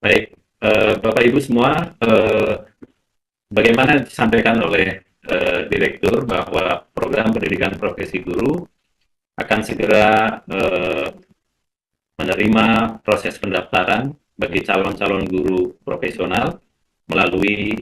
Baik, Bapak Ibu semua, bagaimana disampaikan oleh Direktur bahwa program pendidikan profesi guru akan segera menerima proses pendaftaran bagi calon-calon guru profesional melalui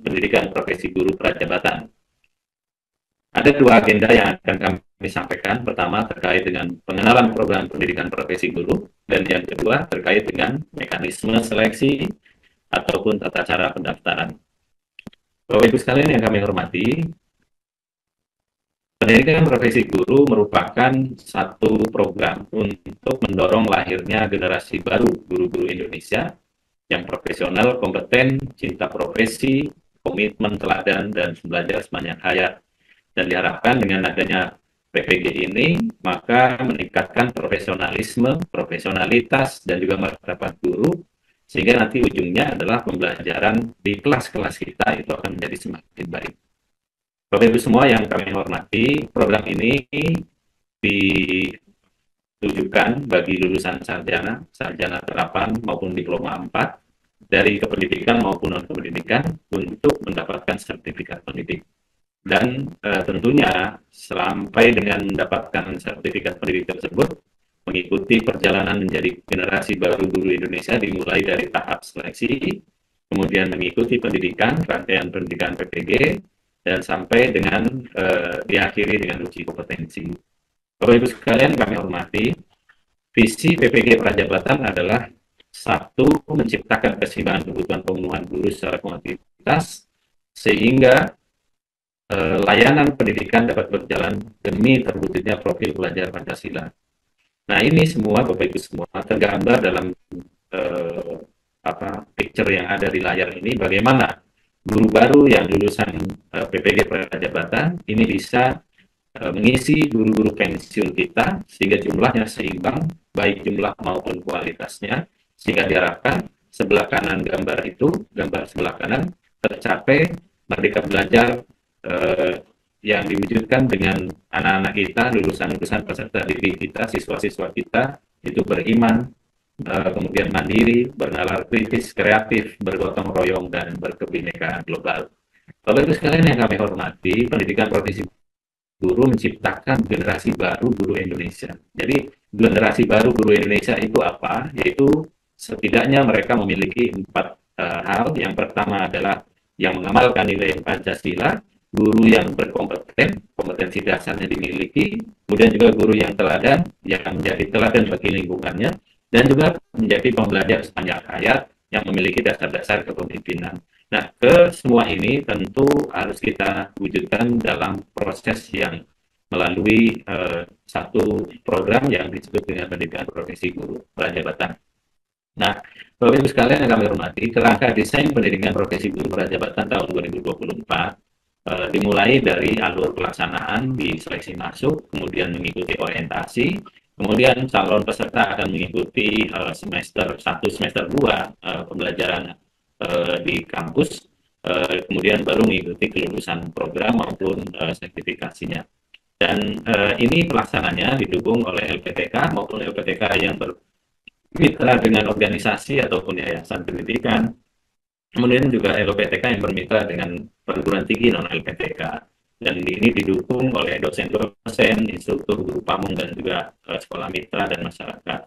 pendidikan profesi guru prajabatan. Ada dua agenda yang akan kami sampaikan. Pertama terkait dengan pengenalan program pendidikan profesi guru, dan yang kedua terkait dengan mekanisme seleksi ataupun tata cara pendaftaran. Bapak Ibu sekalian yang kami hormati, pendidikan profesi guru merupakan satu program untuk mendorong lahirnya generasi baru guru-guru Indonesia yang profesional, kompeten, cinta profesi, komitmen, teladan, dan belajar sepanjang hayat. Dan diharapkan dengan adanya PPG ini, maka meningkatkan profesionalisme, profesionalitas, dan juga martabat guru, sehingga nanti ujungnya adalah pembelajaran di kelas-kelas kita itu akan menjadi semakin baik. Bapak Ibu semua yang kami hormati, program ini ditujukan bagi lulusan sarjana, sarjana terapan maupun diploma 4 dari kependidikan maupun non-kependidikan untuk mendapatkan sertifikat pendidik. Dan tentunya sampai dengan mendapatkan sertifikat pendidik tersebut, mengikuti perjalanan menjadi generasi baru guru Indonesia dimulai dari tahap seleksi, kemudian mengikuti pendidikan, rangkaian pendidikan PPG, dan sampai dengan diakhiri dengan uji kompetensi. Bapak Ibu sekalian kami hormati, visi PPG Prajabatan adalah satu, menciptakan keseimbangan kebutuhan pemenuhan guru secara kuantitas sehingga layanan pendidikan dapat berjalan demi terwujudnya profil pelajar Pancasila. Nah, ini semua Bapak Ibu semua tergambar dalam picture yang ada di layar ini, bagaimana guru baru yang lulusan PPG Prajabatan ini bisa mengisi guru-guru pensiun kita sehingga jumlahnya seimbang, baik jumlah maupun kualitasnya, sehingga diharapkan sebelah kanan gambar itu, gambar sebelah kanan, tercapai merdeka belajar yang diwujudkan dengan anak-anak kita, lulusan-lulusan peserta didik kita, siswa-siswa kita, itu beriman, kemudian mandiri, bernalar kritis, kreatif, bergotong royong, dan berkebinekaan global. Bapak Ibu sekalian yang kami hormati, pendidikan profesi guru menciptakan generasi baru guru Indonesia. Jadi generasi baru guru Indonesia itu apa? Yaitu setidaknya mereka memiliki 4 hal. Yang pertama adalah yang mengamalkan nilai Pancasila, guru yang berkompeten, kompetensi dasarnya dimiliki, kemudian juga guru yang teladan, yang menjadi teladan bagi lingkungannya, dan juga menjadi pembelajar sepanjang hayat yang memiliki dasar-dasar kepemimpinan. Nah, ke semua ini tentu harus kita wujudkan dalam proses yang melalui satu program yang disebut dengan pendidikan profesi guru prajabatan. Nah, Bapak Ibu sekalian yang kami hormati, kerangka desain pendidikan profesi guru prajabatan tahun 2024 dimulai dari alur pelaksanaan di seleksi masuk, kemudian mengikuti orientasi, kemudian calon peserta akan mengikuti semester 1, semester 2 pembelajaran di kampus, kemudian baru mengikuti kelulusan program maupun sertifikasinya. Dan ini pelaksananya didukung oleh LPTK maupun LPTK yang bermitra dengan organisasi ataupun yayasan pendidikan, kemudian juga LPTK yang bermitra dengan perguruan tinggi non-LPTK. Dan ini didukung oleh dosen-dosen, instruktur, guru pamong, dan juga sekolah mitra dan masyarakat.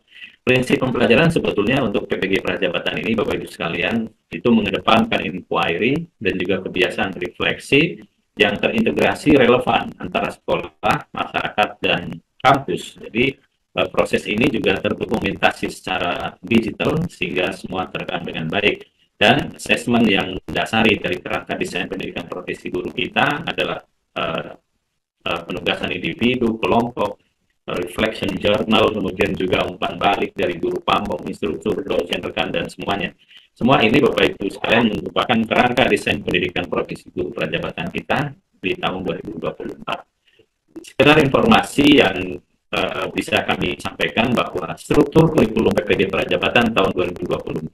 Prinsip pembelajaran sebetulnya untuk PPG Prajabatan ini, Bapak Ibu sekalian, itu mengedepankan inquiry dan juga kebiasaan refleksi yang terintegrasi relevan antara sekolah, masyarakat, dan kampus. Jadi proses ini juga terdokumentasi secara digital sehingga semua terekam dengan baik. Dan asesmen yang mendasari dari kerangka desain pendidikan profesi guru kita adalah penugasan individu, kelompok, reflection journal, kemudian juga umpan balik dari guru pamong, instruktur, dosen, rekan, dan semuanya. Semua ini Bapak Ibu sekalian merupakan kerangka desain pendidikan profesi guru prajabatan kita di tahun 2024. Sekedar informasi yang bisa kami sampaikan bahwa struktur kurikulum PPG Prajabatan tahun 2024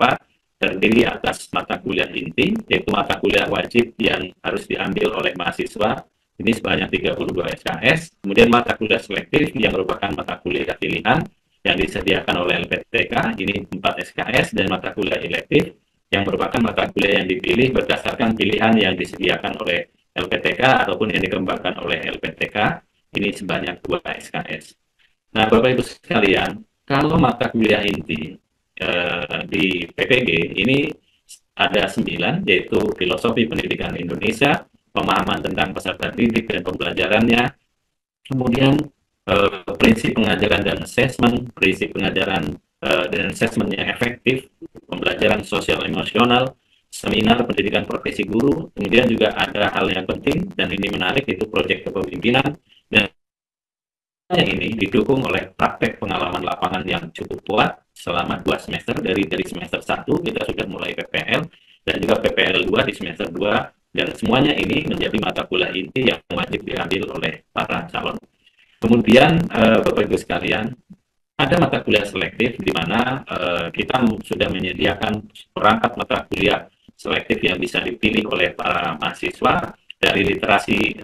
terdiri atas mata kuliah inti, yaitu mata kuliah wajib yang harus diambil oleh mahasiswa, ini sebanyak 32 SKS, kemudian mata kuliah selektif yang merupakan mata kuliah pilihan yang disediakan oleh LPTK, ini 4 SKS dan mata kuliah elektif yang merupakan mata kuliah yang dipilih berdasarkan pilihan yang disediakan oleh LPTK ataupun yang dikembangkan oleh LPTK, ini sebanyak 2 SKS. Nah, Bapak Ibu sekalian, kalau mata kuliah inti di PPG ini ada 9, yaitu Filosofi Pendidikan Indonesia, pemahaman tentang peserta didik dan pembelajarannya, kemudian prinsip pengajaran dan asesmen, prinsip pengajaran dan asesmen yang efektif, pembelajaran sosial emosional, seminar pendidikan profesi guru, kemudian juga ada hal yang penting dan ini menarik, yaitu proyek kepemimpinan, dan ini didukung oleh praktek pengalaman lapangan yang cukup kuat selama 2 semester. Dari semester 1 kita sudah mulai PPL dan juga PPL 2 di semester 2, dan semuanya ini menjadi mata kuliah inti yang wajib diambil oleh para calon. Kemudian Bapak Ibu sekalian, ada mata kuliah selektif di mana kita sudah menyediakan perangkat mata kuliah selektif yang bisa dipilih oleh para mahasiswa dari literasi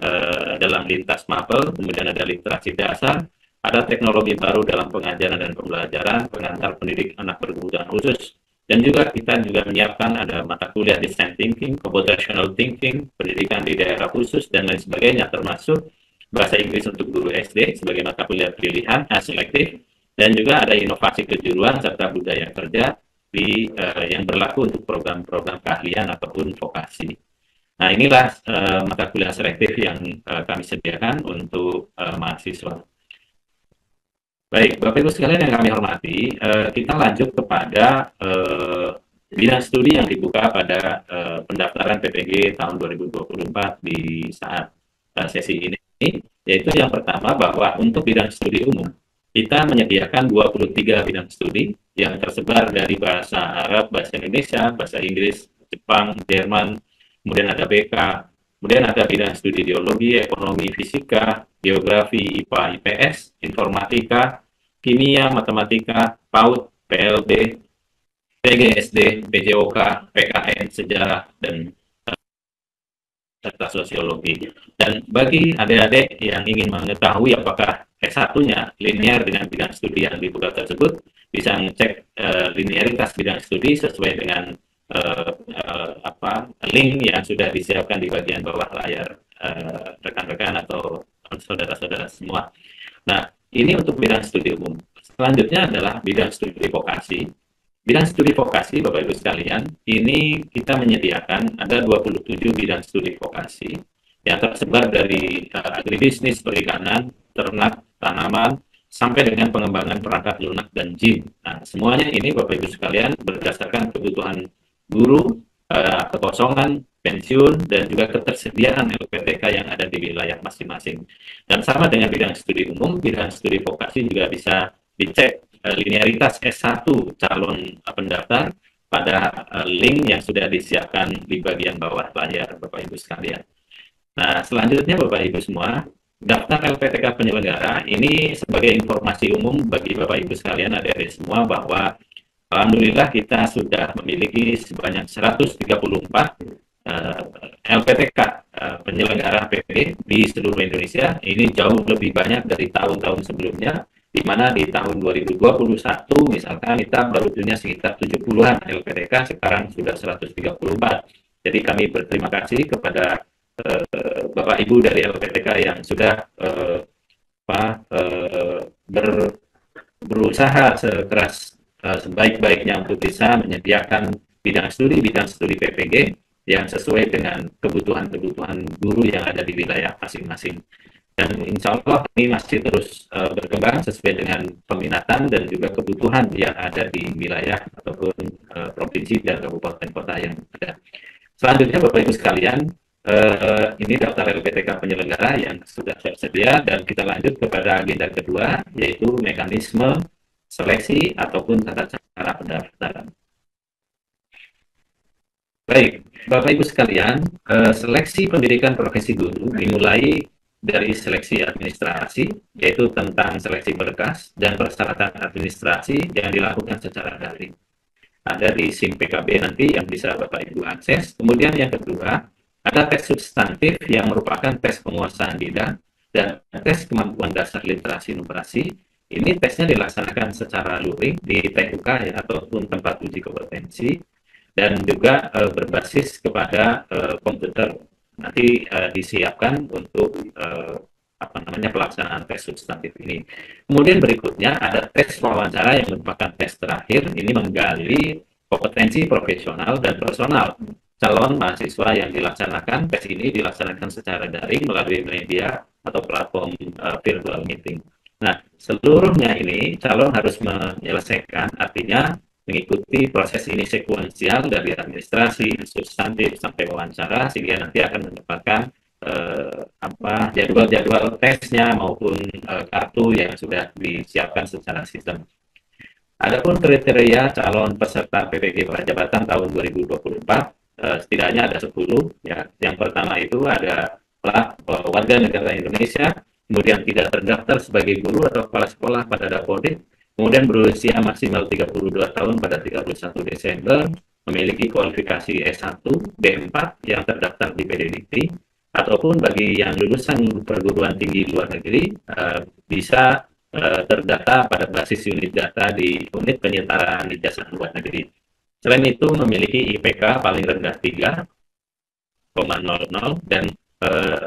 dalam lintas mapel, kemudian ada literasi dasar, ada teknologi baru dalam pengajaran dan pembelajaran, pengantar pendidik anak berkebutuhan khusus, dan juga kita juga menyiapkan ada mata kuliah design thinking, computational thinking, pendidikan di daerah khusus, dan lain sebagainya, termasuk bahasa Inggris untuk guru SD sebagai mata kuliah pilihan selektif, dan juga ada inovasi kejuruan serta budaya kerja yang berlaku untuk program-program keahlian ataupun vokasi. Nah, inilah mata kuliah selektif yang kami sediakan untuk mahasiswa. Baik, Bapak Ibu sekalian yang kami hormati, kita lanjut kepada bidang studi yang dibuka pada pendaftaran PPG tahun 2024 di saat sesi ini, yaitu yang pertama bahwa untuk bidang studi umum, kita menyediakan 23 bidang studi yang tersebar dari bahasa Arab, bahasa Indonesia, bahasa Inggris, Jepang, Jerman, kemudian ada BK, kemudian ada bidang studi geologi, ekonomi, fisika, geografi, IPA, IPS, informatika, kimia, matematika, PAUD, PLB, PGSD, PJOK, PKN, sejarah, dan serta sosiologi. Dan bagi adik-adik yang ingin mengetahui apakah S1-nya linear dengan bidang studi yang dibuka tersebut, bisa ngecek linearitas bidang studi sesuai dengan link yang sudah disiapkan di bagian bawah layar rekan-rekan atau saudara-saudara semua. Nah, ini untuk bidang studi umum. Selanjutnya adalah bidang studi vokasi. Bidang studi vokasi, Bapak Ibu sekalian, ini kita menyediakan ada 27 bidang studi vokasi yang tersebar dari agribisnis, perikanan, ternak, tanaman, sampai dengan pengembangan perangkat lunak dan JIM. Nah, semuanya ini Bapak Ibu sekalian berdasarkan kebutuhan guru, kekosongan, pensiun, dan juga ketersediaan LPTK yang ada di wilayah masing-masing. Dan sama dengan bidang studi umum, bidang studi vokasi juga bisa dicek linearitas S1 calon pendaftar pada link yang sudah disiapkan di bagian bawah layar Bapak Ibu sekalian. Nah, selanjutnya Bapak Ibu semua, daftar LPTK penyelenggara ini sebagai informasi umum bagi Bapak Ibu sekalian adik-adik semua bahwa alhamdulillah kita sudah memiliki sebanyak 134 LPTK penyelenggara PPG di seluruh Indonesia. Ini jauh lebih banyak dari tahun-tahun sebelumnya, di mana di tahun 2021 misalkan kita baru punya sekitar 70-an LPTK, sekarang sudah 134. Jadi kami berterima kasih kepada Bapak Ibu dari LPTK yang sudah berusaha sekeras sebaik-baiknya untuk bisa menyediakan bidang studi PPG yang sesuai dengan kebutuhan guru yang ada di wilayah masing-masing. Dan insya Allah ini masih terus berkembang sesuai dengan peminatan dan juga kebutuhan yang ada di wilayah ataupun provinsi dan kabupaten kota yang ada. Selanjutnya Bapak Ibu sekalian, ini daftar LPTK penyelenggara yang sudah tersedia, dan kita lanjut kepada agenda kedua, yaitu mekanisme seleksi ataupun tata cara pendaftaran. Baik, Bapak Ibu sekalian, seleksi pendidikan profesi guru dimulai dari seleksi administrasi, yaitu tentang seleksi berkas dan persyaratan administrasi yang dilakukan secara daring. Ada di SIM PKB nanti yang bisa Bapak Ibu akses. Kemudian yang kedua, ada tes substantif yang merupakan tes penguasaan bidang dan tes kemampuan dasar literasi numerasi. Ini tesnya dilaksanakan secara luring di TUK ya, ataupun tempat uji kompetensi, dan juga berbasis kepada komputer. Nanti disiapkan untuk apa namanya pelaksanaan tes substantif ini. Kemudian berikutnya ada tes wawancara yang merupakan tes terakhir. Ini menggali kompetensi profesional dan personal calon mahasiswa yang dilaksanakan. Tes ini dilaksanakan secara daring melalui media atau platform virtual meeting. Nah, seluruhnya ini calon harus menyelesaikan, artinya mengikuti proses ini sekuensial dari administrasi, substantif sampai wawancara, sehingga nanti akan mendapatkan jadwal-jadwal tesnya maupun kartu yang sudah disiapkan secara sistem. Adapun kriteria calon peserta PPG Prajabatan tahun 2024 setidaknya ada 10 ya. Yang pertama itu adalah warga negara Indonesia, kemudian tidak terdaftar sebagai guru atau kepala sekolah pada Dapodik, kemudian berusia maksimal 32 tahun pada 31 Desember, memiliki kualifikasi S1, B4 yang terdaftar di PDDikti, ataupun bagi yang lulusan perguruan tinggi luar negeri bisa terdata pada basis unit data di unit penyetaraan ijazah luar negeri. Selain itu memiliki IPK paling rendah 3,00 dan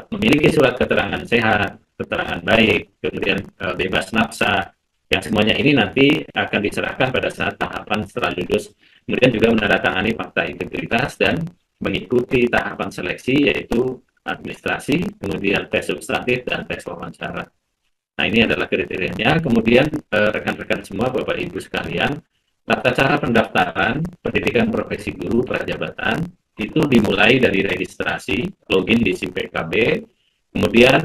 memiliki surat keterangan sehat, keterangan baik, kemudian bebas nafsa, yang semuanya ini nanti akan diserahkan pada saat tahapan setelah lulus. Kemudian juga menandatangani fakta integritas dan mengikuti tahapan seleksi, yaitu administrasi, kemudian tes substantif dan tes wawancara. Nah, ini adalah kriterianya. Kemudian rekan-rekan semua, Bapak Ibu sekalian, tata cara pendaftaran pendidikan profesi guru prajabatan itu dimulai dari registrasi, login di SIM PKB, kemudian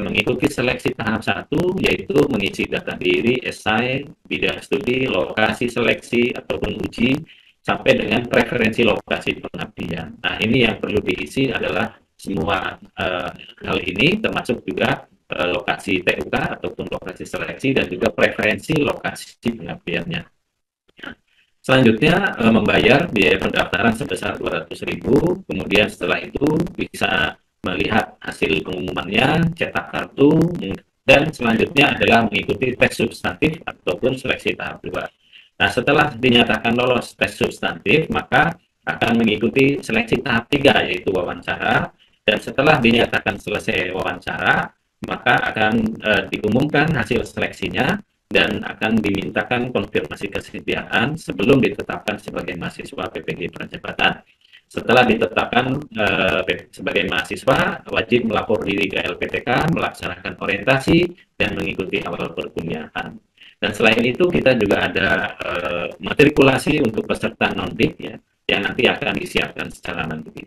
mengikuti seleksi tahap 1, yaitu mengisi data diri, esai, bidang studi, lokasi seleksi ataupun uji, sampai dengan preferensi lokasi pengabdian. Nah, ini yang perlu diisi adalah semua hal ini, termasuk juga lokasi TUK ataupun lokasi seleksi dan juga preferensi lokasi pengabdiannya. Selanjutnya membayar biaya pendaftaran sebesar 200.000, kemudian setelah itu bisa melihat hasil pengumumannya, cetak kartu, dan selanjutnya adalah mengikuti tes substantif ataupun seleksi tahap 2. Nah, setelah dinyatakan lolos tes substantif, maka akan mengikuti seleksi tahap 3, yaitu wawancara, dan setelah dinyatakan selesai wawancara, maka akan diumumkan hasil seleksinya dan akan dimintakan konfirmasi kesediaan sebelum ditetapkan sebagai mahasiswa PPG Prajabatan. Setelah ditetapkan sebagai mahasiswa, wajib melapor diri ke LPTK, melaksanakan orientasi, dan mengikuti awal perkuliahan. Dan selain itu, kita juga ada matrikulasi untuk peserta non-DIP ya, yang nanti akan disiapkan secara mandiri.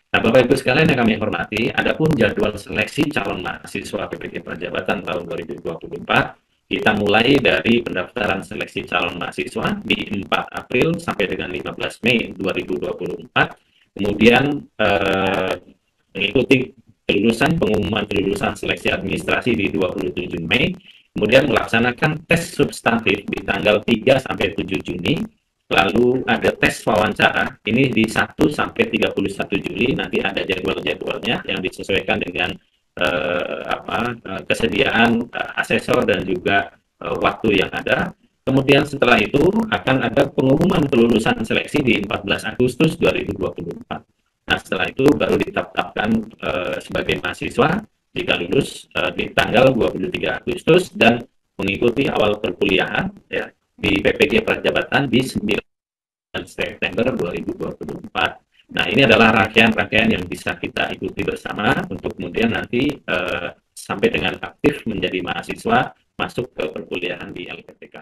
Nah, Bapak Ibu sekalian yang kami hormati, adapun jadwal seleksi calon mahasiswa PPG Prajabatan tahun 2024, kita mulai dari pendaftaran seleksi calon mahasiswa di 4 April sampai dengan 15 Mei 2024, kemudian mengikuti pengumuman kelulusan seleksi administrasi di 27 Mei, kemudian melaksanakan tes substantif di tanggal 3 sampai 7 Juni, lalu ada tes wawancara, ini di 1 sampai 31 Juli, nanti ada jadwal-jadwalnya yang disesuaikan dengan kesediaan asesor dan juga waktu yang ada. Kemudian setelah itu akan ada pengumuman kelulusan seleksi di 14 Agustus 2024. Nah, setelah itu baru ditetapkan sebagai mahasiswa jika lulus di tanggal 23 Agustus dan mengikuti awal perkuliahan ya, di PPG Prajabatan di 9 September 2024. Nah, ini adalah rangkaian-rangkaian yang bisa kita ikuti bersama untuk kemudian nanti sampai dengan aktif menjadi mahasiswa masuk ke perkuliahan di LPTK.